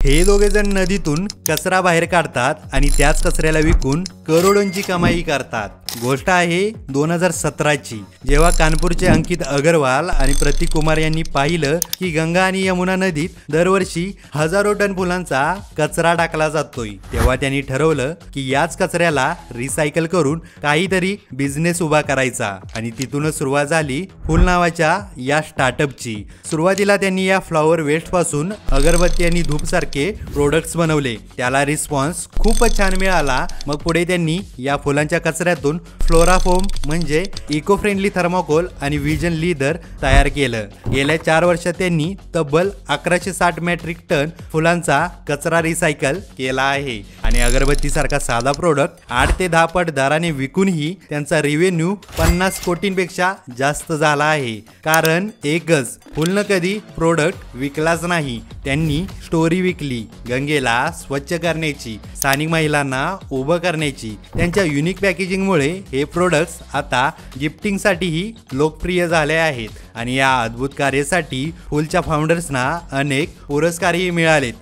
हे दोघे जण नदीतून कचरा बाहेर काढतात आणि त्याच कचऱ्याला विकून करोडोंची कमाई करतात। गोष्ट आहे 2017ची, जेव्हा कानपूरचे अंकित अग्रवाल आणि प्रतीक कुमार यांनी पाहिलं की गंगा आणि यमुना नदीत दरवर्षी हजारो टन फुलांचा कचरा टाकला जातोय, तेव्हा त्यांनी ठरवलं की याच कचऱ्याला रिसायकल करून काहीतरी बिझनेस उभा करायचा आणि तिथूनच सुरुवात झाली फुल नावाच्या या स्टार्टअपची। सुरुवातीला त्यांनी या फ्लॉवर वेस्ट पासून अगरबत्ती आणि धूप सारखे प्रोडक्ट्स बनवले, त्याला रिस्पॉन्स खूपच छान मिळाला। मग पुढे त्यांनी या फुलांच्या कचऱ्यातून फ्लोराफोम म्हणजे इको फ्रेंडली थर्माकोल आणि व्हिजन लीदर तयार केलं। गेल्या 4 वर्षात त्यांनी तब्बल 1160 मेट्रिक टन फुलांचा कचरा रिसायकल केला आहे आणि अगरबत्तीसारखा साधा प्रोडक्ट 8 ते 10 पट दराने विकूनही त्यांचा रेव्हेन्यू 50 कोटींपेक्षा जास्त झाला आहे। कारण एकच, फुलनं कधी प्रोडक्ट विकलाच नाही, त्यांनी स्टोरी विकली, गंगेला स्वच्छ करण्याची, स्थानिक महिलांना उभं करण्याची। त्यांच्या युनिक पॅकेजिंगमुळे हे प्रोडक्ट्स आता गिफ्टिंगसाठीही लोकप्रिय झाले आहेत आणि या अद्भुत कार्यासाठी फुलच्या फाउंडर्सना अनेक पुरस्कारही मिळालेत।